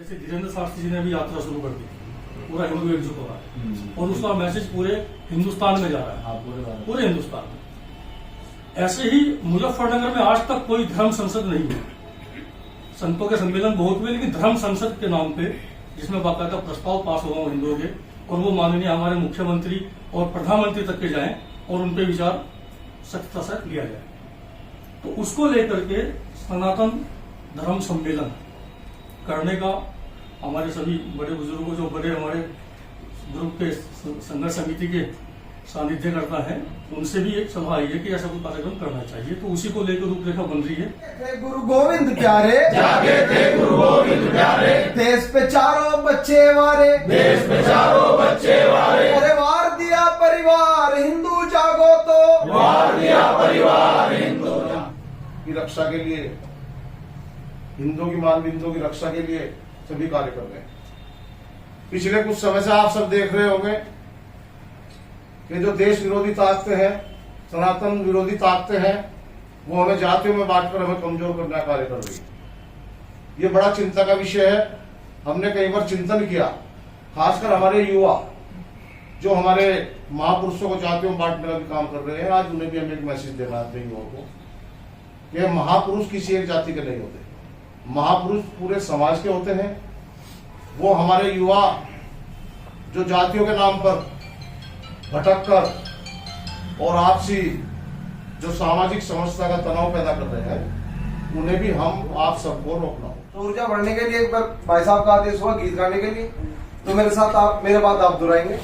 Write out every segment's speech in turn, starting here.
जैसे धीरेन्द्र शास्त्री जी ने भी यात्रा शुरू कर दी, पूरा हिंदू एकजुट हो रहा है और उसका मैसेज पूरे हिंदुस्तान में जा रहा है, पूरे हिंदुस्तान में। ऐसे ही मुजफ्फरनगर में आज तक कोई धर्म संसद नहीं है। संतों के सम्मेलन बहुत हुए, लेकिन धर्म संसद के नाम पे जिसमें बाकायदा प्रस्ताव पास हुआ हिंदुओं के, और वो माननीय हमारे मुख्यमंत्री और प्रधानमंत्री तक के जाएं और उन पे विचार सख्ता से लिया जाए, तो उसको लेकर के सनातन धर्म सम्मेलन करने का हमारे सभी बड़े बुजुर्गों, जो बड़े हमारे ग्रुप के संघर्ष समिति के सानिध्य करता है, उनसे भी एक सलाह आई है कि ऐसा कोई कार्यक्रम करना चाहिए। तो उसी को लेकर रूपरेखा बन रही है। गुरु गोविंद प्यारे जागे थे गुरु गोविंद प्यारे, देश पे चारों बच्चे वारे, देश पे चारों बच्चे वारे, अरे वार दिया परिवार हिंदू जागो तो, वार दिया परिवार हिंदू की रक्षा के लिए, हिंदुओं की मान बिंदुओं की रक्षा के लिए सभी कार्य कर रहे हैं। पिछले कुछ समय से आप सब देख रहे होंगे कि जो देश विरोधी ताकतें हैं, सनातन विरोधी ताकतें हैं, वो हमें जातियों में बांटकर हमें कमजोर करने का कार्य कर रही है। ये बड़ा चिंता का विषय है। हमने कई बार चिंतन किया, खासकर हमारे युवा जो हमारे महापुरुषों को जातियों में बांटने का भी काम कर रहे हैं। आज उन्हें भी हम एक मैसेज देना चाहते हैं युवाओं को कि महापुरुष किसी एक जाति के नहीं होते, महापुरुष पूरे समाज के होते हैं। वो हमारे युवा जो जातियों के नाम पर भटक कर और आपसी जो सामाजिक समस्या का तनाव पैदा कर रहे हैं, उन्हें भी हम आप सबको रोकना हो। तो ऊर्जा बढ़ने के लिए एक बार भाई साहब का आदेश हुआ गीत गाने के लिए, तो मेरे साथ आप मेरे बात आप दोहराएंगे।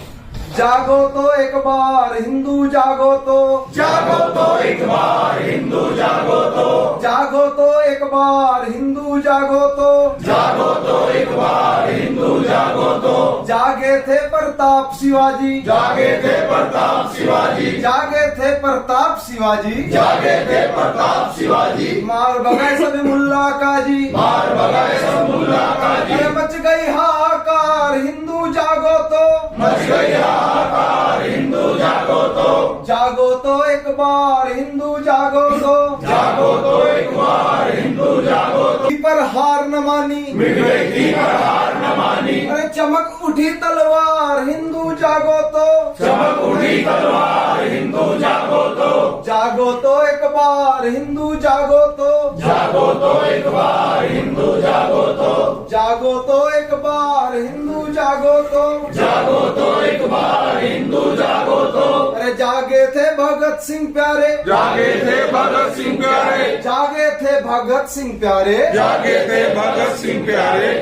जागो तो एक बार हिंदू जागो तो, जागो तो एक बार हिंदू जागो तो, जागो तो एक बार हिंदू जागो तो, जागो तो एक बार हिंदू जागो तो, जागे थे प्रताप शिवाजी, जागे थे प्रताप शिवाजी, जागे थे प्रताप शिवाजी, जागे थे प्रताप शिवाजी, मार भगाए सब मुल्ला काजी, मार भगाए सब मुल्ला काजी, अरे मच गई हाहाकार हिंदू जागो तो, मच गई हाहाकार हिंदू जागो तो, जागो तो एक बार हिंदू जागो तो, जागो तो एक बार हिंदू जागो तो, पर हार न मानी, मिट गई थी पर हार न मानी, अरे चमक उठी तलवार हिंदू जागो तो, चमक उठी तलवार हिंदू जागो तो, जागो तो एक बार हिंदू जागो तो, जागो तो एक बार हिंदू जागो तो, जागो तो एक बार हिंदू जागो तो, जागो तो एक बार हिंदू जागो तो, अरे जागे थे भगत सिंह प्यारे, जागे थे भगत सिंह प्यारे, जागे थे भगत सिंह प्यारे, जागे थे भगत सिंह प्यारे,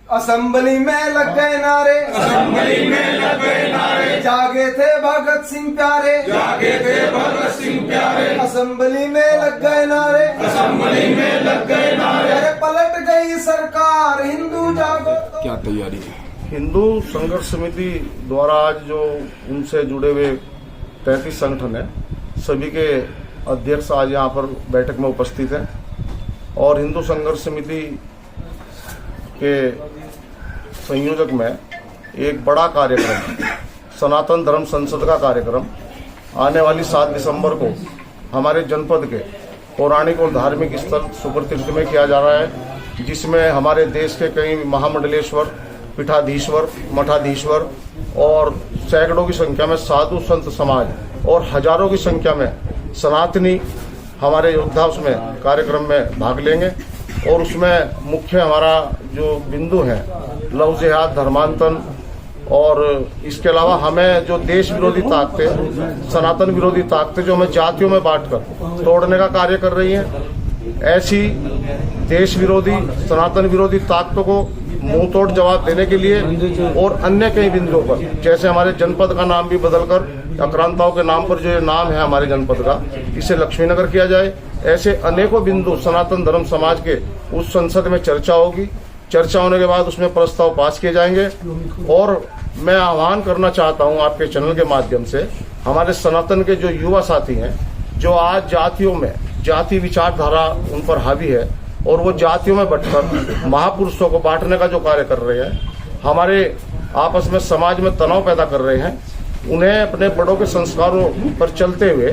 असेंबली में लग गए नारे, असेंबली में लग गए नारे, जागे थे भगत सिंह प्यारे, जागे थे भगत सिंह प्यारे, असेंबली में लग गए नारे, असेंबली में लग गए नारे, अरे पलट गई सरकार हिंदू जागो तो। क्या तैयारी है? हिंदू संघर्ष समिति द्वारा आज जो उनसे जुड़े हुए 33 संगठन है, सभी के अध्यक्ष आज यहाँ पर बैठक में उपस्थित हैं और हिंदू संघर्ष समिति के संयोजक में एक बड़ा कार्यक्रम, सनातन धर्म संसद का कार्यक्रम आने वाली 7 दिसंबर को हमारे जनपद के पौराणिक और धार्मिक स्थल सुप्रतीर्थ में किया जा रहा है, जिसमें हमारे देश के कई महामंडलेश्वर, पीठाधीश्वर, मठाधीश्वर और सैकड़ों की संख्या में साधु संत समाज और हजारों की संख्या में सनातनी हमारे योद्धा उसमें कार्यक्रम में भाग लेंगे। और उसमें मुख्य हमारा जो बिंदु है लव जिहाद, धर्मांतरण, और इसके अलावा हमें जो देश विरोधी ताकतें, सनातन विरोधी ताकतें जो हमें जातियों में बांटकर तोड़ने का कार्य कर रही हैं, ऐसी देश विरोधी, सनातन विरोधी ताकतों को मुंह तोड़ जवाब देने के लिए और अन्य कई बिंदुओं पर, जैसे हमारे जनपद का नाम भी बदलकर आक्रांताओं के नाम पर जो ये नाम है हमारे जनपद का, इसे लक्ष्मीनगर किया जाए। ऐसे अनेकों बिंदु सनातन धर्म समाज के उस संसद में चर्चा होगी। चर्चा होने के बाद उसमें प्रस्ताव पास किए जाएंगे। और मैं आह्वान करना चाहता हूं आपके चैनल के माध्यम से, हमारे सनातन के जो युवा साथी हैं, जो आज जातियों में जाति विचारधारा उन पर हावी है और वो जातियों में बंटकर महापुरुषों को बांटने का जो कार्य कर रहे हैं, हमारे आपस में समाज में तनाव पैदा कर रहे हैं, उन्हें अपने बड़ों के संस्कारों पर चलते हुए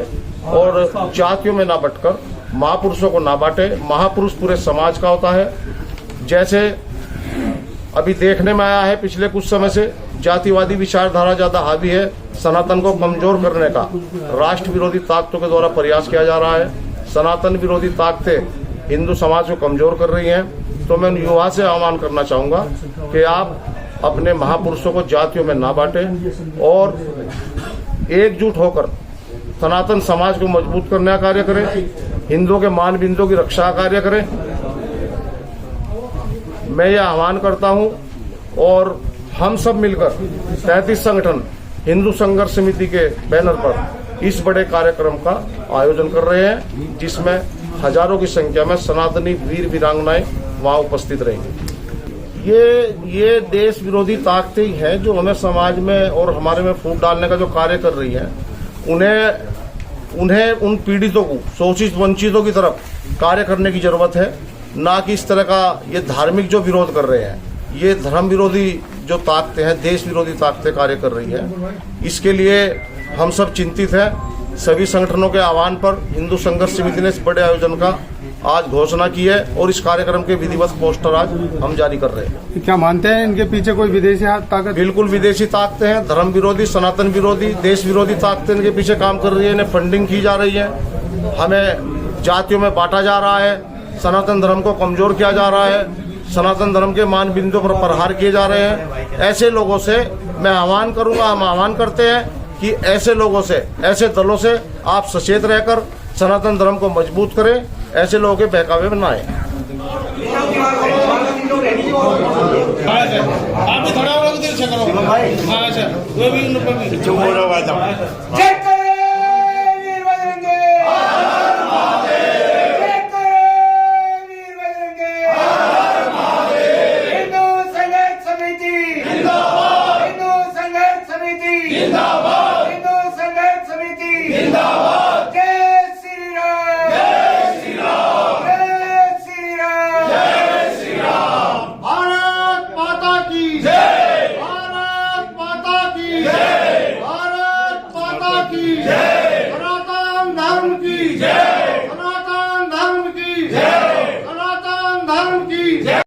और जातियों में ना बंटकर महापुरुषों को ना बांटे। महापुरुष पूरे समाज का होता है। जैसे अभी देखने में आया है पिछले कुछ समय से जातिवादी विचारधारा ज्यादा हावी है। सनातन को कमजोर करने का राष्ट्र विरोधी ताकतों के द्वारा प्रयास किया जा रहा है। सनातन विरोधी ताकतें हिंदू समाज को कमजोर कर रही हैं। तो मैं युवा से आह्वान करना चाहूंगा कि आप अपने महापुरुषों को जातियों में ना बांटें और एकजुट होकर सनातन समाज को मजबूत करने का कार्य करें, हिंदुओं के मान बिंदुओं की रक्षा का कार्य करें। मैं यह आह्वान करता हूं और हम सब मिलकर 33 संगठन हिंदू संघर्ष समिति के बैनर पर इस बड़े कार्यक्रम का आयोजन कर रहे हैं, जिसमें हजारों की संख्या में सनातनी वीर वीरांगनाएं वहां उपस्थित रहेंगी। ये देश विरोधी ताकतें हैं जो हमें समाज में और हमारे में फूट डालने का जो कार्य कर रही हैं। उन्हें उन पीड़ितों को, शोषित वंचितों की तरफ कार्य करने की जरूरत है, ना कि इस तरह का ये धार्मिक जो विरोध कर रहे हैं, ये धर्म विरोधी जो ताकतें हैं, देश विरोधी ताकतें कार्य कर रही हैं। इसके लिए हम सब चिंतित हैं। सभी संगठनों के आह्वान पर हिंदू संघर्ष समिति ने इस बड़े आयोजन का आज घोषणा की है और इस कार्यक्रम के विधिवत पोस्टर आज हम जारी कर रहे हैं। क्या मानते हैं इनके पीछे कोई विदेशी ताकत? बिल्कुल विदेशी ताकतें हैं, धर्म विरोधी, सनातन विरोधी, देश विरोधी ताकतें इनके पीछे काम कर रही है। इन्हें फंडिंग की जा रही है, हमें जातियों में बांटा जा रहा है, सनातन धर्म को कमजोर किया जा रहा है, सनातन धर्म के मान बिंदुओं पर प्रहार किए जा रहे हैं। ऐसे लोगों से मैं आह्वान करूंगा, हम आह्वान करते हैं कि ऐसे लोगों से, ऐसे दलों से आप सचेत रहकर सनातन धर्म को मजबूत करें, ऐसे लोगों के बहकावे में न आए। आप भी थोड़ा और देर से करो भाई। हाँ सर, वो भी चुप हो रहा है। सनातन धर्म की जय।